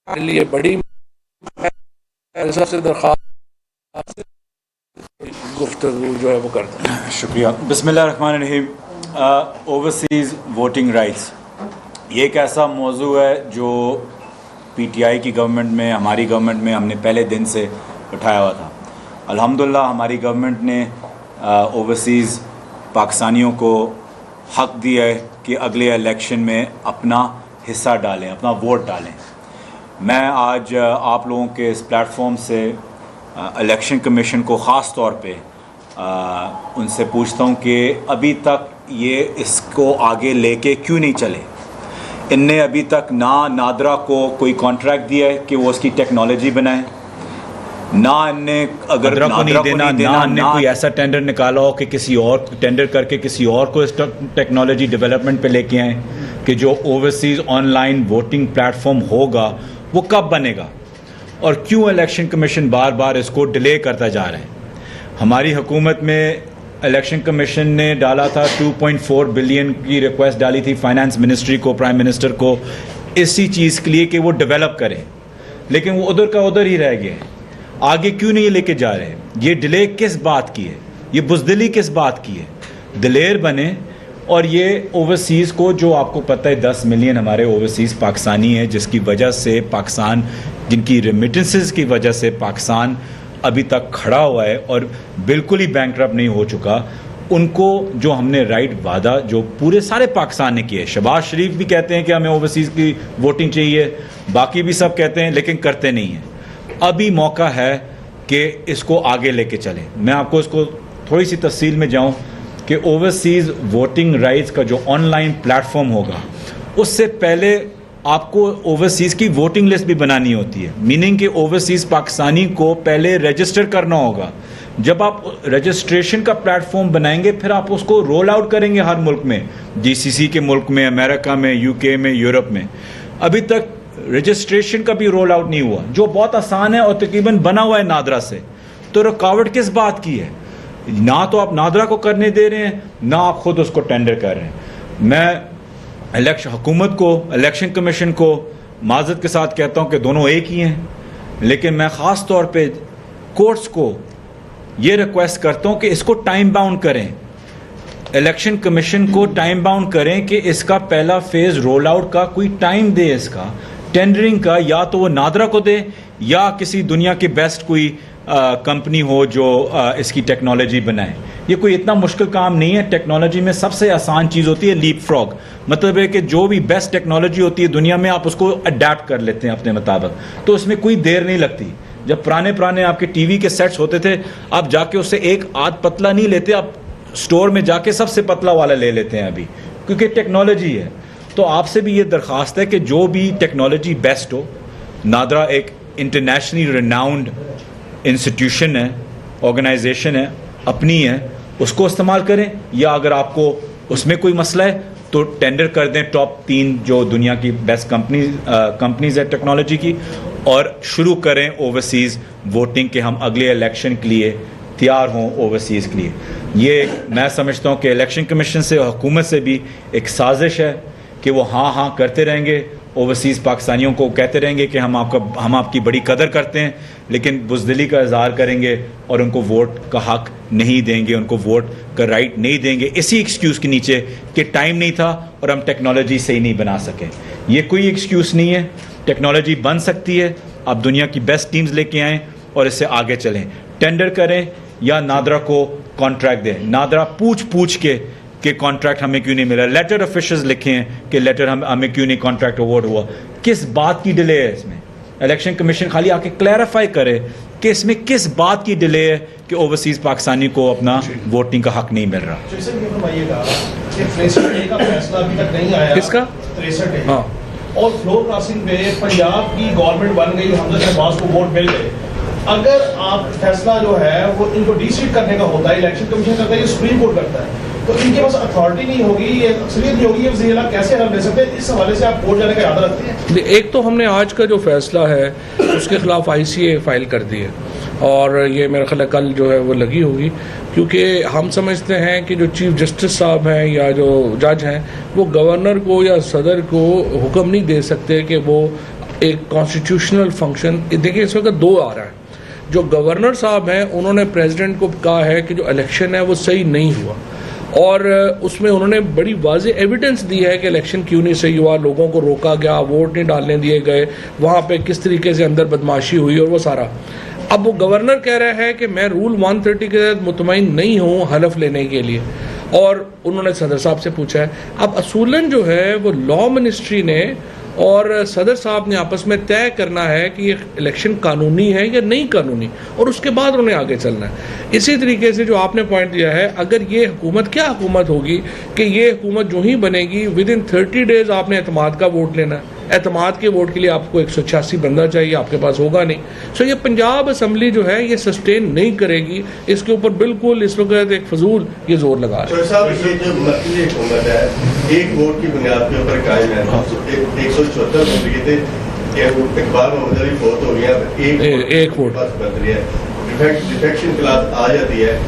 के लिए बड़ी सबसे दरख्वास्त गुफ्तगू जो है वो करते हैं। शुक्रिया। बिस्मिल्लाहिर्रहमानिर्रहीम। ओवरसीज़ वोटिंग राइट्स ये एक ऐसा मौजू है जो पीटीआई की गवर्नमेंट में, हमारी गवर्नमेंट में हमने पहले दिन से उठाया हुआ था। अल्हम्दुलिल्लाह हमारी गवर्नमेंट ने ओवरसीज़ पाकिस्तानियों को हक़ दिया है कि अगले इलेक्शन में अपना हिस्सा डालें, अपना वोट डालें। मैं आज आप लोगों के इस प्लेटफॉर्म से इलेक्शन कमीशन को ख़ास तौर पे उनसे पूछता हूँ कि अभी तक ये इसको आगे लेके क्यों नहीं चले। इनने अभी तक ना नादरा को कोई कॉन्ट्रैक्ट दिया है कि वो उसकी टेक्नोलॉजी बनाए, ना इनने अगर नादरा को नहीं देना, ना इनने कोई ऐसा टेंडर निकाला हो कि किसी और टेंडर करके किसी और को इस टेक्नोलॉजी डेवलपमेंट पे लेके आए कि जो ओवरसीज़ ऑनलाइन वोटिंग प्लेटफॉर्म होगा वो कब बनेगा, और क्यों इलेक्शन कमीशन बार बार इसको डिले करता जा रहा है। हमारी हुकूमत में इलेक्शन कमीशन ने डाला था 2.4 बिलियन की रिक्वेस्ट डाली थी फाइनेंस मिनिस्ट्री को, प्राइम मिनिस्टर को, इसी चीज़ के लिए कि वो डेवलप करें, लेकिन वो उधर का उधर ही रह गए। आगे क्यों नहीं लेके जा रहे? ये डिले किस बात की है? ये बुज़दिली किस बात की है? दिलेर बने और ये ओवरसीज़ को, जो आपको पता है 10 मिलियन हमारे ओवरसीज़ पाकिस्तानी हैं, जिसकी वजह से पाकिस्तान, जिनकी रेमिटेंसेस की वजह से पाकिस्तान अभी तक खड़ा हुआ है और बिल्कुल ही बैंकरप्ट नहीं हो चुका, उनको जो हमने राइट वादा जो पूरे सारे पाकिस्तान ने किए। शहबाज शरीफ भी कहते हैं कि हमें ओवरसीज़ की वोटिंग चाहिए, बाकी भी सब कहते हैं, लेकिन करते नहीं हैं। अभी मौका है कि इसको आगे लेके चलें। मैं आपको इसको थोड़ी सी तफसील में जाऊं कि ओवरसीज़ वोटिंग राइट्स का जो ऑनलाइन प्लेटफॉर्म होगा, उससे पहले आपको ओवरसीज़ की वोटिंग लिस्ट भी बनानी होती है। मीनिंग कि ओवरसीज़ पाकिस्तानी को पहले रजिस्टर करना होगा। जब आप रजिस्ट्रेशन का प्लेटफॉर्म बनाएंगे, फिर आप उसको रोल आउट करेंगे हर मुल्क में, जीसीसी के मुल्क में, अमेरिका में, यूके में, यूरोप में। अभी तक रजिस्ट्रेशन का भी रोल आउट नहीं हुआ, जो बहुत आसान है और तकरीबन बना हुआ है नादरा से। तो रुकावट किस बात की है? ना तो आप नादरा को करने दे रहे हैं, ना आप खुद उसको टेंडर कर रहे हैं। मैं हुकूमत को, इलेक्शन कमीशन को माज़रत के साथ कहता हूं कि दोनों एक ही हैं, लेकिन मैं ख़ास तौर पे कोर्ट्स को ये रिक्वेस्ट करता हूं कि इसको टाइम बाउंड करें। इलेक्शन कमीशन को टाइम बाउंड करें कि इसका पहला फेज़ रोल आउट का कोई टाइम दे, इसका टेंडरिंग का, या तो वो नादरा को दे या किसी दुनिया की बेस्ट कोई कंपनी हो जो इसकी टेक्नोलॉजी बनाए। ये कोई इतना मुश्किल काम नहीं है। टेक्नोलॉजी में सबसे आसान चीज़ होती है लीप फ्रॉग, मतलब है कि जो भी बेस्ट टेक्नोलॉजी होती है दुनिया में, आप उसको अडेप्ट कर लेते हैं अपने मुताबिक, तो उसमें कोई देर नहीं लगती। जब पुराने आपके टीवी के सेट्स होते थे, आप जाके उससे एक आध पतला नहीं लेते, आप स्टोर में जाके सबसे पतला वाला ले लेते हैं अभी, क्योंकि टेक्नोलॉजी है। तो आपसे भी ये दरख्वास्त है कि जो भी टेक्नोलॉजी बेस्ट हो, नादरा एक इंटरनेशनली रिनाउंड इंस्टीट्यूशन है, ऑर्गेनाइजेशन है, अपनी है, उसको इस्तेमाल करें। या अगर आपको उसमें कोई मसला है तो टेंडर कर दें टॉप 3 जो दुनिया की बेस्ट कंपनीज है टेक्नोलॉजी की, और शुरू करें ओवरसीज़ वोटिंग के हम अगले इलेक्शन के लिए तैयार हों ओवरसीज़ के लिए। ये मैं समझता हूँ कि इलेक्शन कमीशन से, हुकूमत से भी एक साजिश है कि वो हाँ करते रहेंगे, ओवरसीज़ पाकिस्तानियों को कहते रहेंगे कि हम आपकी बड़ी कदर करते हैं, लेकिन बुज़दिली का इज़हार करेंगे और उनको वोट का हक़ नहीं देंगे, उनको वोट का राइट नहीं देंगे, इसी एक्सक्यूज़ के नीचे कि टाइम नहीं था और हम टेक्नोलॉजी सही नहीं बना सके। ये कोई एक्सक्यूज़ नहीं है, टेक्नोलॉजी बन सकती है। आप दुनिया की बेस्ट टीम्स लेके आएँ और इससे आगे चलें, टेंडर करें या नादरा को कॉन्ट्रैक्ट दें। नादरा पूछ के कि कॉन्ट्रैक्ट हमें क्यों नहीं मिला, लेटर ऑफिशियल्स लिखे हैं कि लेटर हमें क्यों नहीं कॉन्ट्रैक्ट अवार्ड हुआ। किस बात की डिले है इसमें? इलेक्शन कमीशन खाली आके क्लैरिफाई करे कि इसमें किस बात की डिले है कि ओवरसीज़ पाकिस्तानी को अपना वोटिंग का हक नहीं मिल रहा। किसका? 63 हाँ। और फ्लोर क्रॉसिंग पे पंजाब की गवर्नमेंट बन गई, हमजा शहबाज को वोट मिल गए। अगर आप फैसला जो है वो इनको डिसीड करने का होता है, इलेक्शन कमीशन करता है, ये सुप्रीम कोर्ट करता है, तो इनके पास अथॉरिटी नहीं होगी, ये अक्सरियत नहीं होगी, ये वज़ीर आला कैसे हल ले सकते हैं? इस हवाले से आप कोर्ट जाने का इरादा रखते हैं? एक तो हमने आज का जो फैसला है उसके खिलाफ ICA फाइल कर दी है, और ये मेरा ख्याल कल जो है वो लगी होगी, क्योंकि हम समझते हैं कि जो चीफ जस्टिस साहब हैं या जो जज हैं वो गवर्नर को या सदर को हुक्म नहीं दे सकते कि वो एक कॉन्स्टिट्यूशनल फंक्शन, देखिए इस वक्त 2 आ रहा है। जो गवर्नर साहब हैं उन्होंने प्रेसिडेंट को कहा है कि जो इलेक्शन है वो सही नहीं हुआ, और उसमें उन्होंने बड़ी वाज़ेह एविडेंस दी है कि इलेक्शन क्यों नहीं सही हुआ, लोगों को रोका गया, वोट नहीं डालने दिए गए, वहाँ पे किस तरीके से अंदर बदमाशी हुई और वो सारा। अब वो गवर्नर कह रहा है कि मैं रूल 130 के तहत मुतमईन नहीं हूँ हलफ लेने के लिए, और उन्होंने सदर साहब से पूछा है। अब असूलन जो है वो लॉ मिनिस्ट्री ने और सदर साहब ने आपस में तय करना है कि ये इलेक्शन कानूनी है या नहीं कानूनी, और उसके बाद उन्हें आगे चलना है। इसी तरीके से जो आपने पॉइंट दिया है, अगर ये हुकूमत, क्या हुकूमत होगी कि ये हुकूमत जो ही बनेगी विद इन 30 डेज़ आपने एतमाद का वोट लेना है। एतमाद के वोट के लिए आपको 186 बंदा चाहिए, आपके पास होगा नहीं। सो ये पंजाब असम्बली जो है ये सस्टेन नहीं करेगी, इसके ऊपर बिल्कुल इस वक्त एक फजूल ये जोर लगा रहे हैं। ये जो मरकजी हुकूमत है एक वोट की बुनियाद के ऊपर कायम है। 174 वोट थे, इकबाल मोहम्मद अली फौत हो गया, एक वोट बस बन रही है, डिफेक्शन क्लास आ जाती है,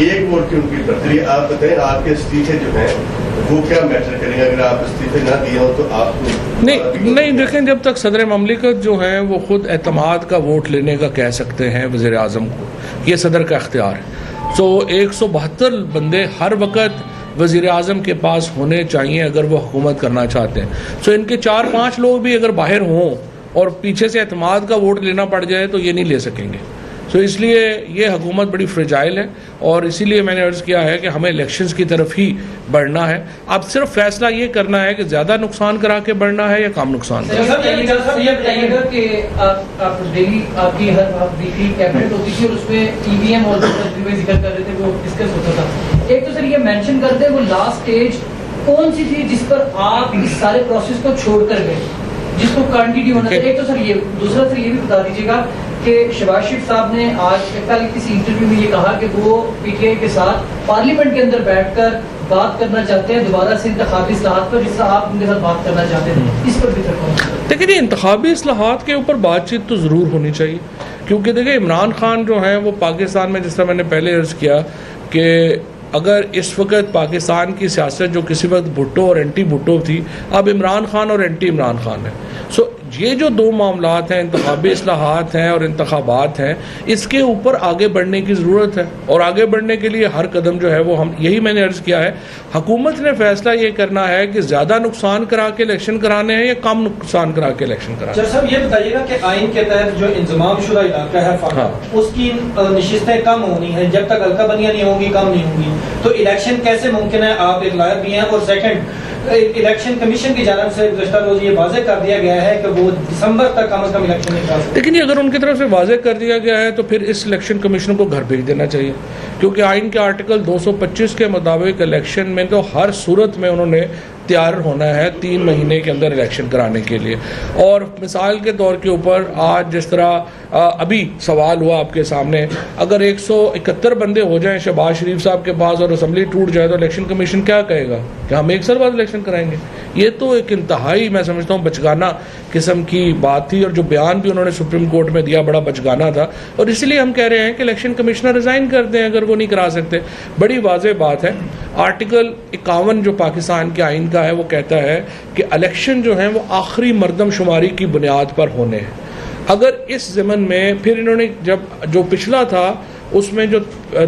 एक वोट की उनकी बढ़ती है। आप बताएं आपके इस्तीफे जो हैं वो क्या मैटर करेंगे? अगर आप इस्तीफे ना दिए हो तो आपको नहीं देखें, जब तक सदर ममलिकत जो है वो खुद एतमाद का वोट लेने का कह सकते हैं वज़ीर आज़म को, ये सदर का इख्तियार है। सो 172 बंदे हर वक्त वज़ीर आज़म के पास होने चाहिए अगर वो हुकूमत करना चाहते हैं। सो इनके 4-5 लोग भी अगर बाहर हों और पीछे से एतमाद का वोट लेना पड़ जाए तो ये नहीं ले सकेंगे। तो इसलिए ये हुकूमत बड़ी फ्रेजाइल है, और इसीलिए मैंने अर्ज़ किया है कि हमें इलेक्शंस की तरफ ही बढ़ना है। अब सिर्फ फैसला ये करना है कि ज़्यादा नुकसान करा के बढ़ना है या कम नुकसान करा। ये बताइएगा कि आप डेली आपकी हर वीकली कैबिनेट होती थी और उसमें ईवीएम और में जिक्र कर रहे थे, वो डिस्कस होता था। एक तो सर ये मेंशन करते हैं वो लास्ट स्टेज कौन सी थी जिस पर आप इस सारे प्रोसेस को छोड़कर गए, जिसको कंटिन्यू होना चाहिए? एक तो सर ये, दूसरा सर ये भी बता दीजिएगा कि शहबाज शरीफ साहब ने आज कल किसी इंटरव्यू में ये कहा कि वो पीटीआई के साथ पार्लियामेंट के अंदर बैठकर बात करना चाहते हैं दोबारा से इंतखाबी इस्लाहात पर, जिससे आप उनके साथ बात करना चाहते थे। इस पर भी तक देखिए, इंतखाबी इस्लाहात के ऊपर बातचीत तो ज़रूर होनी चाहिए, क्योंकि देखिए इमरान खान जो है वो पाकिस्तान में, जिस तरह मैंने पहले अर्ज़ किया कि अगर इस वक्त पाकिस्तान की सियासत जो किसी वक्त भुट्टो और एंटी भुट्टो थी, अब इमरान खान और एंटी इमरान खान है। सो ये जो 2 मामलात हैं, इंतखाबी इस्लाहात हैं और इंतखाबात हैं, इसके ऊपर आगे बढ़ने की ज़रूरत है, और आगे बढ़ने के लिए हर कदम जो है वो हम, यही मैंने अर्ज़ किया है, हुकूमत ने फैसला ये करना है कि ज़्यादा नुकसान करा के इलेक्शन कराने हैं या कम नुकसान करा के इलेक्शन कराने हैं। साहब ये बताइएगा कि आइन के तहत जो इंजमामशुदा इलाका है हाँ, उसकी नशिस्तें कम होनी है, जब तक हल्का बनियां नहीं होंगी, कम नहीं होंगी, तो इलेक्शन कैसे मुमकिन है? आप एक लॉयर भी हैं, और सेकंड इलेक्शन कमीशन की जानब से गुज़श्ता रोज ये वाज़ेह कर दिया गया है कि वो दिसंबर तक कम से कम इलेक्शन नहीं करा सकते। लेकिन अगर उनकी तरफ से वाज़ेह कर दिया गया है तो फिर इस इलेक्शन कमीशन को घर भेज देना चाहिए, क्योंकि आइन के आर्टिकल 225 के मुताबिक इलेक्शन में तो हर सूरत में उन्होंने तैयार होना है 3 महीने के अंदर इलेक्शन कराने के लिए। और मिसाल के तौर के ऊपर आज जिस तरह अभी सवाल हुआ आपके सामने, अगर 171 बंदे हो जाएं शहबाज शरीफ साहब के पास और असम्बली टूट जाए तो इलेक्शन कमीशन क्या कहेगा कि हम 1 साल बाद इलेक्शन कराएंगे? ये तो एक इंतहाई, मैं समझता हूँ, बचगाना किस्म की बात थी, और जो बयान भी उन्होंने सुप्रीम कोर्ट में दिया बड़ा बचगाना था, और इसलिए हम कह रहे हैं कि इलेक्शन कमिश्नर रिज़ाइन कर दें अगर वो नहीं करा सकते। बड़ी वाज़ेह बात है, आर्टिकल 51 जो पाकिस्तान के आइन का है वो कहता है कि इलेक्शन जो है वो आखिरी मरदमशुमारी की बुनियाद पर होने हैं। अगर इस ज़मन में फिर इन्होंने जब जो पिछला था उसमें जो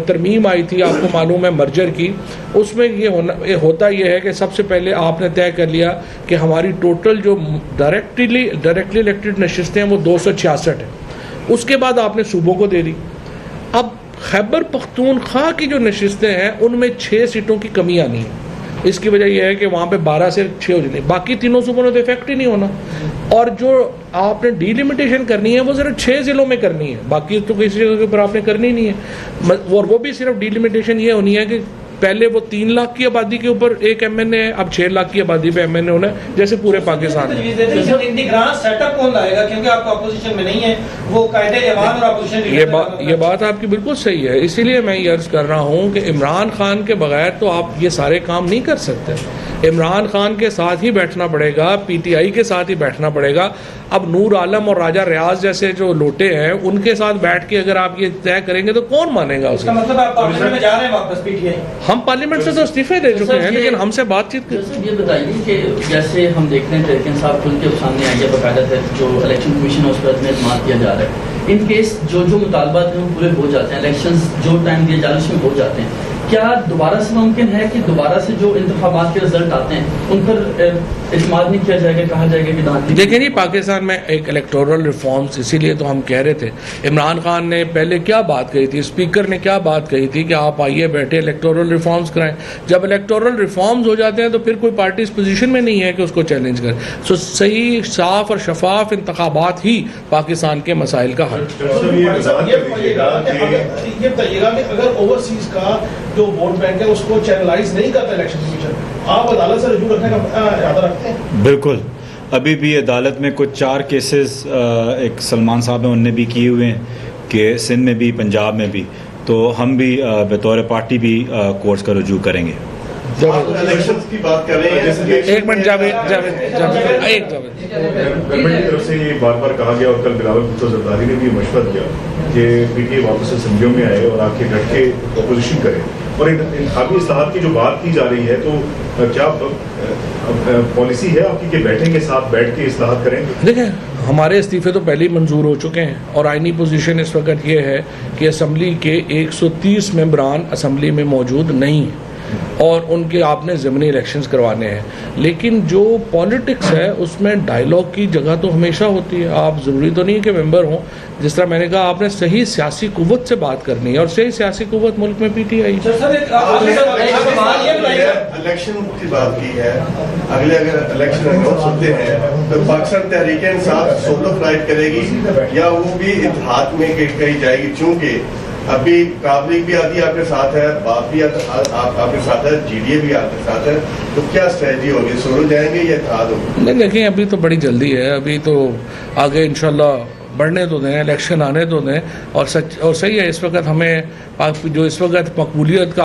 तरमीम आई थी, आपको मालूम है मर्जर की, उसमें ये होता ये है कि सबसे पहले आपने तय कर लिया कि हमारी टोटल जो डायरेक्टली इलेक्टेड नशिस्तें हैं वो 266 हैं, उसके बाद आपने सूबों को दे दी। अब खैबर पख्तूनख्वा की जो नशिस्तें हैं उनमें 6 सीटों की कमी आनी है। इसकी वजह यह है कि वहाँ पे 12 से 6 हो जाए, बाकी तीनों सूबों में तो इफेक्ट ही नहीं होना। और जो आपने डीलिमिटेशन करनी है वो सिर्फ 6 ज़िलों में करनी है, बाकी तो किसी जगह के ऊपर आपने करनी नहीं है। और वो भी सिर्फ डीलिमिटेशन ये होनी है कि पहले वो 3 लाख की आबादी के ऊपर एक MNA है, अब 6 लाख की आबादी पे MNA होना है, जैसे पूरे पाकिस्तान में। सेटअप कौन लाएगा, क्योंकि आप अपोजिशन में नहीं है, वो कायदे एवान और अपोजिशन। ये बात आपकी बिल्कुल सही है, इसीलिए मैं ये अर्ज कर रहा हूँ कि इमरान खान के बगैर तो आप ये सारे काम नहीं कर सकते। इमरान खान के साथ ही बैठना पड़ेगा, पीटीआई के साथ ही बैठना पड़ेगा। अब नूर आलम और राजा रियाज जैसे जो लोटे हैं उनके साथ बैठ के अगर आप ये तय करेंगे तो कौन मानेगा इसका उसका? मतलब आप पार्लियामेंट में जा रहे हैं वापस पीटीआई? हम पार्लियामेंट से तो इस्तीफे दे चुके हैं, लेकिन हमसे बातचीत सर ये बताइए कि जैसे हम देख रहे हैं तरीके साहब खुल के सामने आई है, बाकायदा जो इलेक्शन कमीशन है उस पर में इस्तेमाल किया जा रहा है। इन केस जो मुतालबात हैं वो पूरे हो जाते हैं, इलेक्शंस जो टाइम दिए जा रहे हैं उसमें हो जाते हैं, क्या दोबारा से मुमकिन है कि दोबारा से जो इंतखाबात के रिजल्ट आते हैं उन पर इस्तेमाल नहीं किया जाएगा, कहा जाएगा कि धांधली? देखिए जी, पाकिस्तान में एक इलेक्टोरल रिफॉर्म्स, इसीलिए तो हम कह रहे थे। इमरान खान ने पहले क्या बात कही थी, स्पीकर ने क्या बात कही थी कि आप आइए बैठे इलेक्टोरल रिफॉर्म्स कराएं। जब इलेक्टोरल रिफॉर्म्स हो जाते हैं तो फिर कोई पार्टी इस पोजीशन में नहीं है कि उसको चैलेंज करे। सो सही, साफ और शफाफ इंतखाबात ही पाकिस्तान के मसाइल का हल। ये बताइएगा कि अगर ओवरसीज का जो वोट बैंक है उसको चैनलाइज नहीं करता इलेक्शन कमीशन, आप अदालत से रजू रखने का इरादा रखते हैं? बिल्कुल, अभी भी अदालत में कुछ 4 केसेस एक सलमान साहब ने उनने भी किए हुए हैं कि सिंध में भी, पंजाब में भी, तो हम भी बतौर पार्टी भी कोर्ट्स का रजू करेंगे। इलेक्शन की बात कर रहे हैं, एक मिनट जावेद, गवर्नमेंट की तरफ से ये बार बार कहा गया और कल बिलावल भुट्टो जरदारी ने भी मशवरा किया कि पीटीआई वापस से संधियों में आए और आके डट के अपोजिशन करे। और इंतखाबी इस्लाहात की जो बात की जा रही है, तो क्या पॉलिसी है आपकी कि बैठेंगे, साथ बैठ के इस्लाहात करेंगे? देखें, हमारे इस्तीफे तो पहले ही मंजूर हो चुके हैं और आईनी पोजीशन इस वक्त ये है कि असम्बली के 130 मेंबरान असम्बली में मौजूद नहीं हैं और उनके आपने ज़मीनी इलेक्शंस करवाने हैं। लेकिन जो पॉलिटिक्स है उसमें डायलॉग की जगह तो हमेशा होती है। आप ज़रूरी तो नहीं कि मेंबर हों, जिस तरह मैंने कहा आपने सही सियासी कुव्वत से बात करनी है और सही सियासी कुव्वत मुल्क में पीटीआई। इलेक्शन की बात की है, अगले अगर इलेक्शन अनाउंस होते हैं तो पाकिस्तान तहरीक-ए-इंसाफ सोलो फ्लाइट करेगी या वो भी इत्तेहाद में कही जाएगी? चूंकि अभी काबलिग भी आती है आपके साथ है, बाप भी आपके साथ है, जीडीए भी आपके साथ है, तो क्या स्ट्रेटजी होगी? सोलो जाएंगे या इत्तेहाद होगा? नहीं, देखें अभी तो बड़ी जल्दी है, अभी तो आगे इंशाल्लाह बढ़ने तो दें, इलेक्शन आने तो दें। और सही है, इस वक्त हमें जो इस वक्त मकबूलियत का